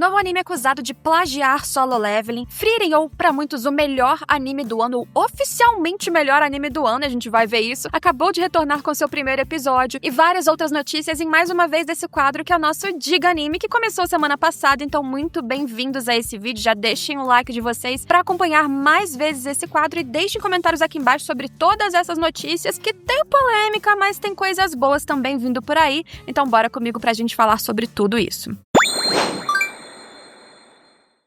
Novo anime acusado de plagiar Solo Leveling. Frieren, ou pra muitos o melhor anime do ano, ou oficialmente melhor anime do ano, a gente vai ver isso, acabou de retornar com seu primeiro episódio, e várias outras notícias em mais uma vez desse quadro que é o nosso Diga Anime, que começou semana passada. Então muito bem-vindos a esse vídeo, já deixem o like de vocês pra acompanhar mais vezes esse quadro e deixem comentários aqui embaixo sobre todas essas notícias, que tem polêmica, mas tem coisas boas também vindo por aí. Então bora comigo pra gente falar sobre tudo isso.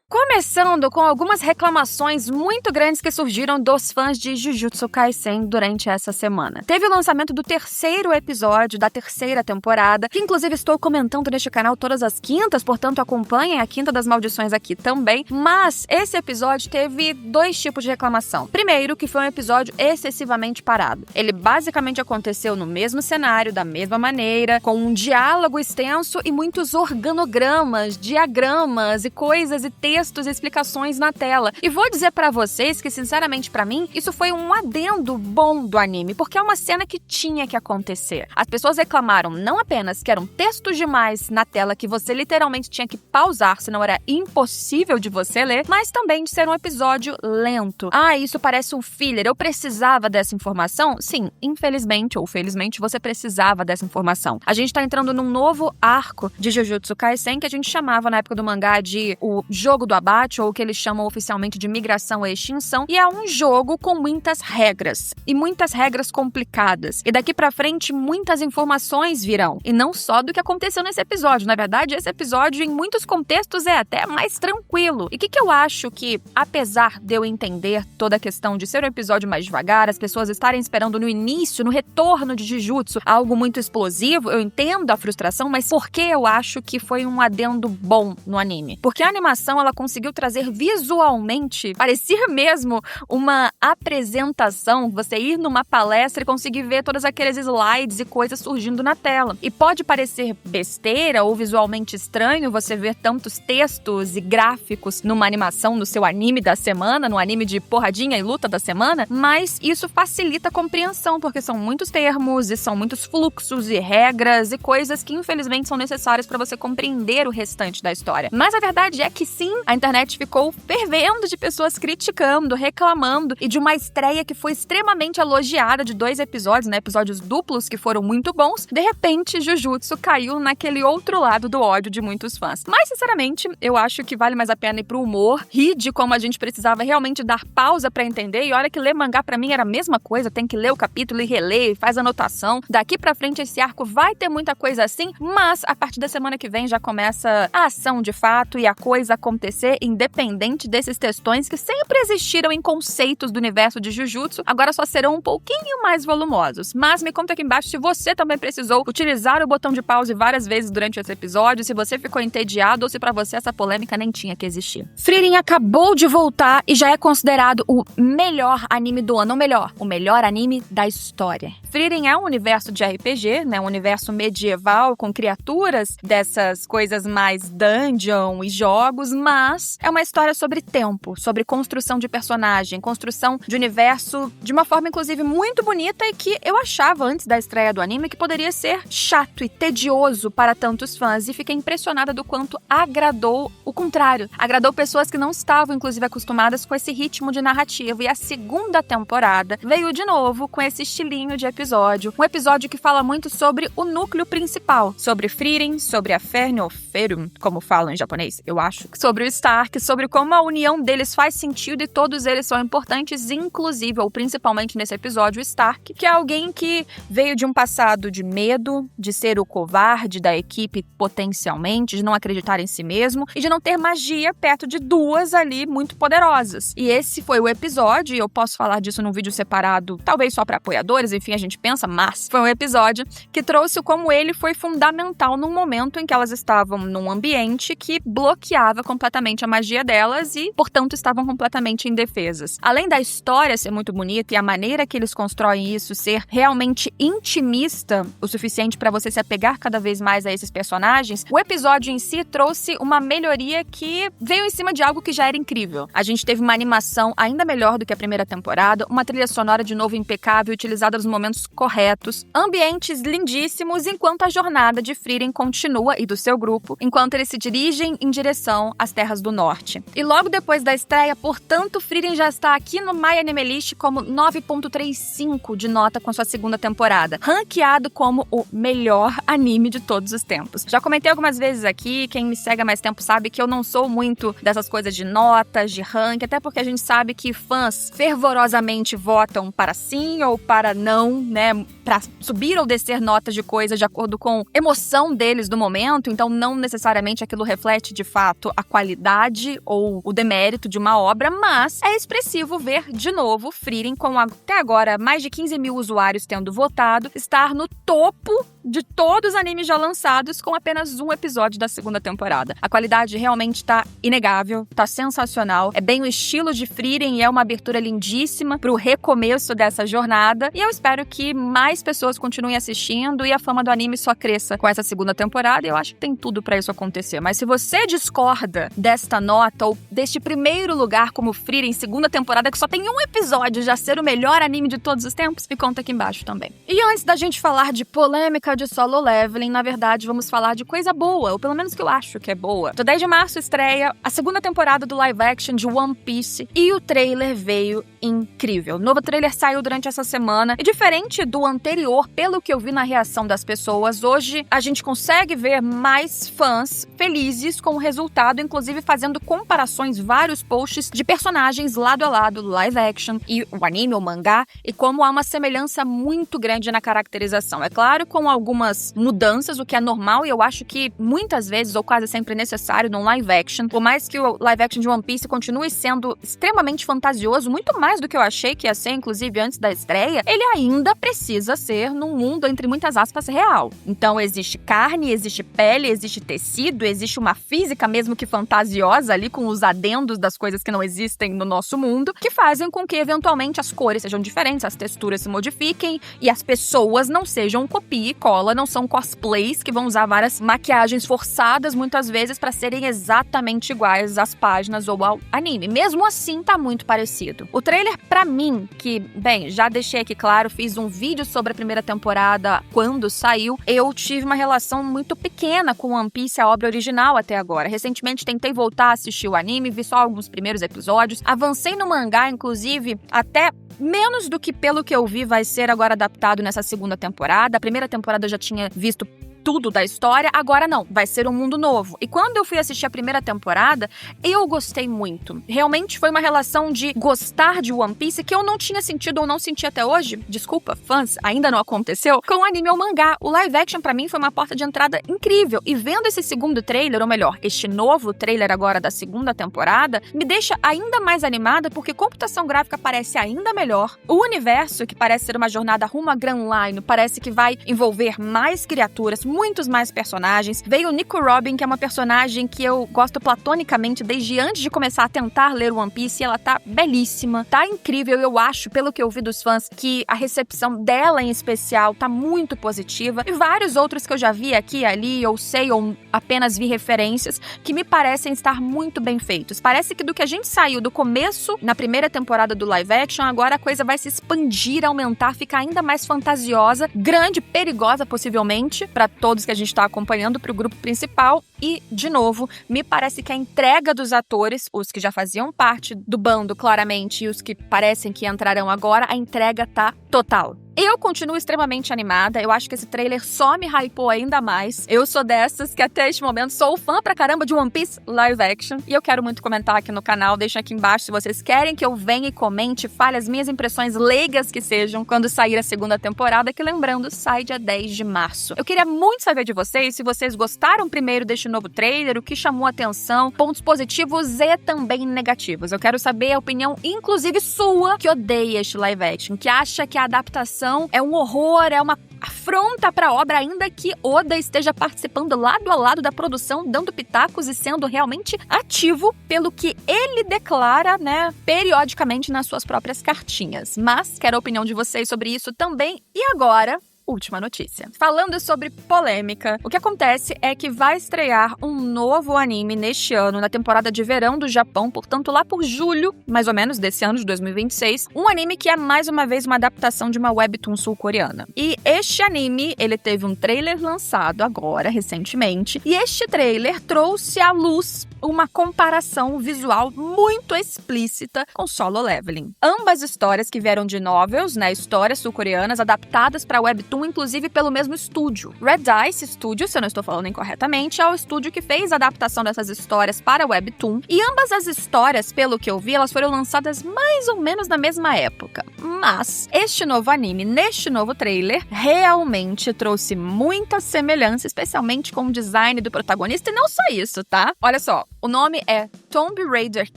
Começando com algumas reclamações muito grandes que surgiram dos fãs de Jujutsu Kaisen durante essa semana. Teve o lançamento do terceiro episódio da terceira temporada, que inclusive estou comentando neste canal todas as quintas, portanto acompanhem a Quinta das Maldições aqui também. Mas esse episódio teve dois tipos de reclamação. Primeiro, que foi um episódio excessivamente parado. Ele basicamente aconteceu no mesmo cenário, da mesma maneira, com um diálogo extenso e muitos organogramas, diagramas e coisas e textos e explicações na tela. E vou dizer pra vocês que, sinceramente, pra mim, isso foi um adendo bom do anime, porque é uma cena que tinha que acontecer. As pessoas reclamaram não apenas que eram textos demais na tela que você literalmente tinha que pausar, senão era impossível de você ler, mas também de ser um episódio lento. Ah, isso parece um filler, eu precisava dessa informação? Sim, infelizmente ou felizmente você precisava dessa informação. A gente tá entrando num novo arco de Jujutsu Kaisen que a gente chamava na época do mangá de o jogo do abate, ou o que eles chamam oficialmente de migração à extinção, e é um jogo com muitas regras, e muitas regras complicadas. E daqui pra frente, muitas informações virão, e não só do que aconteceu nesse episódio. Na verdade, esse episódio, em muitos contextos, é até mais tranquilo. E o que eu acho que, apesar de eu entender toda a questão de ser um episódio mais devagar, as pessoas estarem esperando no início, no retorno de Jujutsu, algo muito explosivo, eu entendo a frustração, mas por que eu acho que foi um adendo bom no anime? Porque a animação, ela conseguiu trazer visualmente, parecia mesmo uma apresentação, você ir numa palestra e conseguir ver todos aqueles slides e coisas surgindo na tela. E pode parecer besteira ou visualmente estranho você ver tantos textos e gráficos numa animação no seu anime da semana, no anime de porradinha e luta da semana, mas isso facilita a compreensão, porque são muitos termos e são muitos fluxos e regras e coisas que infelizmente são necessárias para você compreender o restante da história. Mas a verdade é que sim, a internet ficou fervendo de pessoas criticando, reclamando, e de uma estreia que foi extremamente elogiada de 2 episódios, né, episódios duplos que foram muito bons. De repente, Jujutsu caiu naquele outro lado do ódio de muitos fãs. Mas, sinceramente, eu acho que vale mais a pena ir pro humor, rir de como a gente precisava realmente dar pausa pra entender, e olha que ler mangá pra mim era a mesma coisa, tem que ler o capítulo e reler, faz anotação. Daqui pra frente esse arco vai ter muita coisa assim, mas a partir da semana que vem já começa a ação de fato e a coisa acontecer, independente desses textões que sempre existiram em conceitos do universo de Jujutsu, agora só serão um pouquinho mais volumosos. Mas me conta aqui embaixo se você também precisou utilizar o botão de pause várias vezes durante esse episódio, se você ficou entediado ou se pra você essa polêmica nem tinha que existir. Frieren acabou de voltar e já é considerado o melhor anime do ano, ou melhor, o melhor anime da história. Frieren é um universo de RPG, né, um universo medieval com criaturas dessas coisas mais dungeon e jogos, mas é uma história sobre tempo, sobre construção de personagem, construção de universo de uma forma, inclusive, muito bonita, e que eu achava, antes da estreia do anime, que poderia ser chato e tedioso para tantos fãs, e fiquei impressionada do quanto agradou o contrário. Agradou pessoas que não estavam, inclusive, acostumadas com esse ritmo de narrativa, e a segunda temporada veio de novo com esse estilinho de episódio, um episódio que fala muito sobre o núcleo principal, sobre Frieren, sobre a Fern, ou Ferum, como falam em japonês, eu acho, sobre o Stark, sobre como a união deles faz sentido e todos eles são importantes, inclusive, ou principalmente nesse episódio, o Stark, que é alguém que veio de um passado de medo, de ser o covarde da equipe potencialmente, de não acreditar em si mesmo e de não ter magia perto de duas ali muito poderosas. E esse foi o episódio, e eu posso falar disso num vídeo separado, talvez só para apoiadores, enfim, a gente pensa, mas foi um episódio que trouxe como ele foi fundamental num momento em que elas estavam num ambiente que bloqueava completamente a magia delas e, portanto, estavam completamente indefesas. Além da história ser muito bonita e a maneira que eles constroem isso ser realmente intimista o suficiente para você se apegar cada vez mais a esses personagens, o episódio em si trouxe uma melhoria que veio em cima de algo que já era incrível. A gente teve uma animação ainda melhor do que a primeira temporada, uma trilha sonora de novo impecável, utilizada nos momentos corretos, ambientes lindíssimos, enquanto a jornada de Frieren continua e do seu grupo, enquanto eles se dirigem em direção às Terras do Norte. E logo depois da estreia, portanto, Frieren já está aqui no My Anime List como 9.35 de nota com sua segunda temporada, ranqueado como o melhor anime de todos os tempos. Já comentei algumas vezes aqui, quem me segue há mais tempo sabe que eu não sou muito dessas coisas de notas, de ranking, até porque a gente sabe que fãs fervorosamente votam para sim ou para não, né, para subir ou descer notas de coisas de acordo com a emoção deles do momento, então não necessariamente aquilo reflete de fato a qualidade ou o demérito de uma obra, mas é expressivo ver de novo Frieren, com até agora mais de 15 mil usuários tendo votado, estar no topo de todos os animes já lançados com apenas um episódio da segunda temporada. A qualidade realmente tá inegável, tá sensacional, é bem o estilo de Frieren e é uma abertura lindíssima pro recomeço dessa jornada, e eu espero que mais pessoas continuem assistindo e a fama do anime só cresça com essa segunda temporada, e eu acho que tem tudo pra isso acontecer. Mas se você discorda desta nota ou deste primeiro lugar como Frieren segunda temporada, que só tem um episódio, já ser o melhor anime de todos os tempos, me conta aqui embaixo também. E antes da gente falar de polêmica de Solo Leveling, na verdade vamos falar de coisa boa, ou pelo menos que eu acho que é boa. Dia 10 de março estreia a segunda temporada do live action de One Piece e o trailer veio incrível. O novo trailer saiu durante essa semana e, diferente do anterior, pelo que eu vi na reação das pessoas, hoje a gente consegue ver mais fãs felizes com o resultado, inclusive fazendo comparações, vários posts de personagens lado a lado, live action e o anime ou mangá, e como há uma semelhança muito grande na caracterização. É claro, com algumas mudanças, o que é normal, e eu acho que muitas vezes, ou quase sempre necessário num live action, por mais que o live action de One Piece continue sendo extremamente fantasioso, muito mais do que eu achei que ia ser, inclusive antes da estreia, ele ainda precisa ser num mundo, entre muitas aspas, real. Então existe carne, existe pele, existe tecido, existe uma física mesmo que fantasiosa ali, com os adendos das coisas que não existem no nosso mundo, que fazem com que eventualmente as cores sejam diferentes, as texturas se modifiquem e as pessoas não sejam copia e cola, não são cosplays que vão usar várias maquiagens forçadas muitas vezes para serem exatamente iguais às páginas ou ao anime. Mesmo assim, tá muito parecido. O trailer, pra mim, que, bem, já deixei aqui claro, fiz um vídeo sobre a primeira temporada quando saiu, eu tive uma relação muito pequena com One Piece, a obra original até agora. Recentemente tentei voltar a assistir o anime, vi só alguns primeiros episódios, avancei no mangá, inclusive, até menos do que pelo que eu vi vai ser agora adaptado nessa segunda temporada. A primeira temporada eu já tinha visto tudo da história, agora não, vai ser um mundo novo. E quando eu fui assistir a primeira temporada, eu gostei muito. Realmente foi uma relação de gostar de One Piece que eu não tinha sentido ou não senti até hoje, desculpa, fãs, ainda não aconteceu, com o anime ou mangá. O live action pra mim foi uma porta de entrada incrível, e vendo esse segundo trailer, ou melhor, este novo trailer agora da segunda temporada, me deixa ainda mais animada porque computação gráfica parece ainda melhor, o universo, que parece ser uma jornada rumo a Grand Line, parece que vai envolver mais criaturas, muitos mais personagens. Veio o Nico Robin, que é uma personagem que eu gosto platonicamente desde antes de começar a tentar ler One Piece, e ela tá belíssima, tá incrível. Eu acho, pelo que eu vi dos fãs, que a recepção dela em especial tá muito positiva, e vários outros que eu já vi aqui e ali, ou sei, ou apenas vi referências, que me parecem estar muito bem feitos. Parece que do que a gente saiu do começo, na primeira temporada do live action, agora a coisa vai se expandir, aumentar, ficar ainda mais fantasiosa, grande, perigosa possivelmente, pra todos que a gente tá acompanhando, pro grupo principal. E, de novo, me parece que a entrega dos atores, os que já faziam parte do bando claramente e os que parecem que entrarão agora, a entrega tá total. Eu continuo extremamente animada, eu acho que esse trailer só me hypou ainda mais. Eu sou dessas que até este momento sou fã pra caramba de One Piece live action, e eu quero muito comentar aqui no canal, deixem aqui embaixo se vocês querem que eu venha e comente, fale as minhas impressões leigas que sejam quando sair a segunda temporada, que, lembrando, sai dia 10 de março. Eu queria muito saber de vocês, se vocês gostaram primeiro deste novo trailer, o que chamou a atenção, pontos positivos e também negativos. Eu quero saber a opinião, inclusive sua, que odeia este live action, que acha que a adaptação é um horror, é uma afronta para a obra, ainda que Oda esteja participando lado a lado da produção, dando pitacos e sendo realmente ativo pelo que ele declara, né, periodicamente nas suas próprias cartinhas. Mas quero a opinião de vocês sobre isso também. E agora, última notícia. Falando sobre polêmica, o que acontece é que vai estrear um novo anime neste ano, na temporada de verão do Japão, portanto lá por julho, mais ou menos, desse ano de 2026, um anime que é mais uma vez uma adaptação de uma webtoon sul-coreana. E este anime, ele teve um trailer lançado agora, recentemente, e este trailer trouxe à luz uma comparação visual muito explícita com Solo Leveling. Ambas histórias que vieram de novels, né, histórias sul-coreanas adaptadas para webtoon, inclusive pelo mesmo estúdio. Red Dice Studio, se eu não estou falando incorretamente, é o estúdio que fez a adaptação dessas histórias para webtoon. E ambas as histórias, pelo que eu vi, elas foram lançadas mais ou menos na mesma época. Mas este novo anime, neste novo trailer, realmente trouxe muita semelhança, especialmente com o design do protagonista. E não só isso, tá? Olha só. O nome é Tomb Raider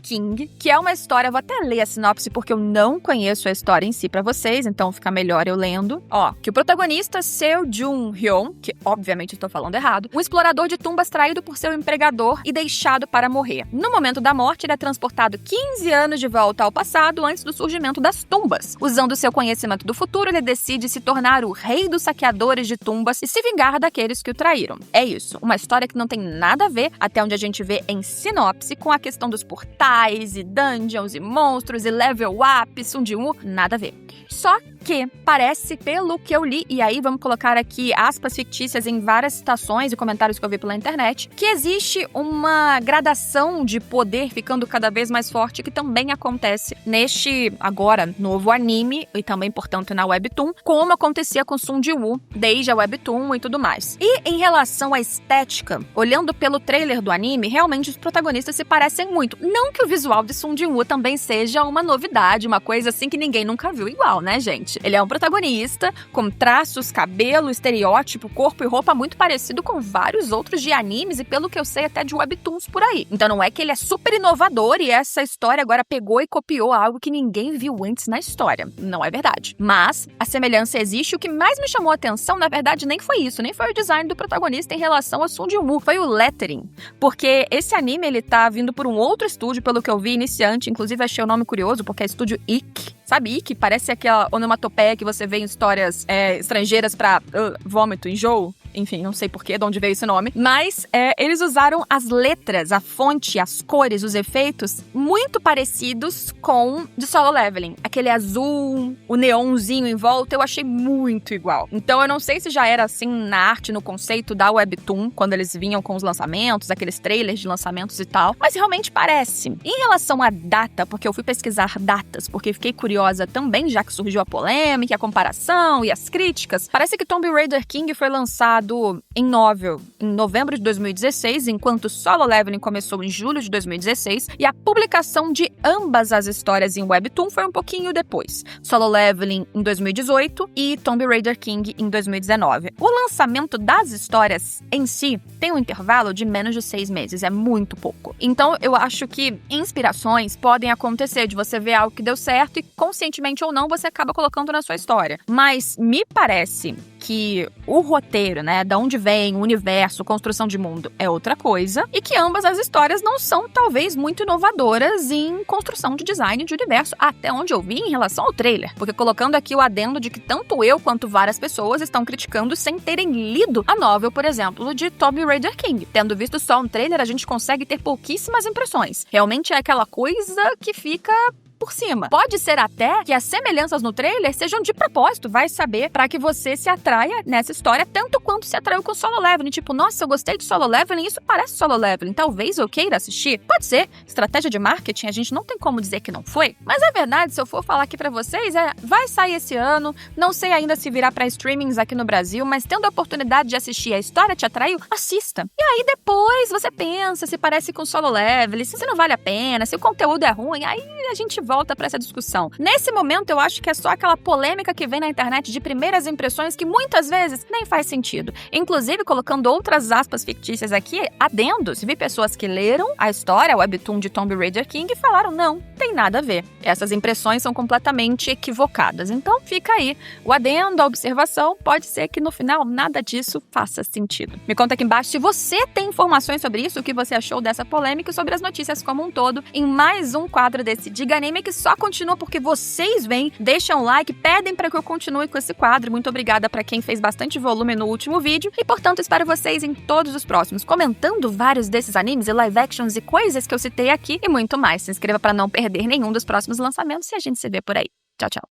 King, que é uma história, vou até ler a sinopse porque eu não conheço a história em si pra vocês, então fica melhor eu lendo. Ó, que o protagonista, Seo Jun-hyun, que obviamente estou falando errado, um explorador de tumbas traído por seu empregador e deixado para morrer. No momento da morte, ele é transportado 15 anos de volta ao passado antes do surgimento das tumbas. Usando seu conhecimento do futuro, ele decide se tornar o rei dos saqueadores de tumbas e se vingar daqueles que o traíram. É isso, uma história que não tem nada a ver, até onde a gente vê em sinopse, com a questão dos portais e dungeons e monstros e level up, Sung-Jin-Woo, nada a ver. Só que parece, pelo que eu li, e aí vamos colocar aqui aspas fictícias em várias citações e comentários que eu vi pela internet, que existe uma gradação de poder ficando cada vez mais forte que também acontece neste, agora, novo anime e também, portanto, na webtoon, como acontecia com Sung-Jin-Woo desde a webtoon e tudo mais. E em relação à estética, olhando pelo trailer do anime, realmente os protagonistas se parecem muito. Não que o visual de Sung-Jin-Woo também seja uma novidade, uma coisa assim que ninguém nunca viu igual, né, gente? Ele é um protagonista com traços, cabelo, estereótipo, corpo e roupa muito parecido com vários outros de animes e, pelo que eu sei, até de webtoons por aí. Então não é que ele é super inovador e essa história agora pegou e copiou algo que ninguém viu antes na história. Não é verdade. Mas a semelhança existe. O que mais me chamou a atenção, na verdade, nem foi isso, nem foi o design do protagonista em relação a Sung-Jin-Woo, foi o lettering. Porque esse anime, ele tá vindo por um outro estúdio, pelo que eu vi, iniciante, inclusive achei o nome curioso, porque é estúdio Ikki. Sabe, Ikki? Parece aquela onomatopeia que você vê em histórias estrangeiras pra vômito, enjoo. Enfim, não sei porquê, de onde veio esse nome. Mas eles usaram as letras, a fonte, as cores, os efeitos muito parecidos com de Solo Leveling. Aquele azul, o neonzinho em volta, eu achei muito igual. Então eu não sei se já era assim na arte, no conceito da webtoon, quando eles vinham com os lançamentos, aqueles trailers de lançamentos e tal. Mas realmente parece. Em relação à data, porque eu fui pesquisar datas, porque fiquei curiosa também, já que surgiu a polêmica, a comparação e as críticas. Parece que Tomb Raider King foi lançado em novel em novembro de 2016, enquanto Solo Leveling começou em julho de 2016, e a publicação de ambas as histórias em webtoon foi um pouquinho depois. Solo Leveling em 2018 e Tomb Raider King em 2019. O lançamento das histórias em si tem um intervalo de menos de 6 meses, é muito pouco. Então eu acho que inspirações podem acontecer de você ver algo que deu certo e, conscientemente ou não, você acaba colocando na sua história. Mas me parece que o roteiro, né, da onde vem, o universo, construção de mundo é outra coisa, e que ambas as histórias não são, talvez, muito inovadoras em construção de design de universo, até onde eu vi em relação ao trailer. Porque colocando aqui o adendo de que tanto eu quanto várias pessoas estão criticando sem terem lido a novel, por exemplo, de Tomb Raider King. Tendo visto só um trailer, a gente consegue ter pouquíssimas impressões. Realmente é aquela coisa que fica por cima. Pode ser até que as semelhanças no trailer sejam de propósito, vai saber, para que você se atraia nessa história tanto quanto se atraiu com Solo Leveling. Tipo, nossa, eu gostei de Solo Leveling, isso parece Solo Leveling, talvez eu queira assistir. Pode ser, estratégia de marketing, a gente não tem como dizer que não foi, mas a verdade, se eu for falar aqui pra vocês, vai sair esse ano, não sei ainda se virá pra streamings aqui no Brasil, mas tendo a oportunidade de assistir, a história te atraiu, assista. E aí depois você pensa se parece com Solo Leveling, se não vale a pena, se o conteúdo é ruim, aí a gente volta pra essa discussão. Nesse momento, eu acho que é só aquela polêmica que vem na internet de primeiras impressões que muitas vezes nem faz sentido. Inclusive, colocando outras aspas fictícias aqui, adendos, vi pessoas que leram a história, o webtoon de Tomb Raider King e falaram, não, tem nada a ver. Essas impressões são completamente equivocadas. Então, fica aí o adendo, a observação, pode ser que no final nada disso faça sentido. Me conta aqui embaixo se você tem informações sobre isso, o que você achou dessa polêmica e sobre as notícias como um todo, em mais um quadro desse Diga Anime que só continua porque vocês vêm, deixam um like, pedem para que eu continue com esse quadro. Muito obrigada para quem fez bastante volume no último vídeo e, portanto, espero vocês em todos os próximos, comentando vários desses animes e live actions e coisas que eu citei aqui e muito mais. Se inscreva para não perder nenhum dos próximos lançamentos e a gente se vê por aí. Tchau, tchau.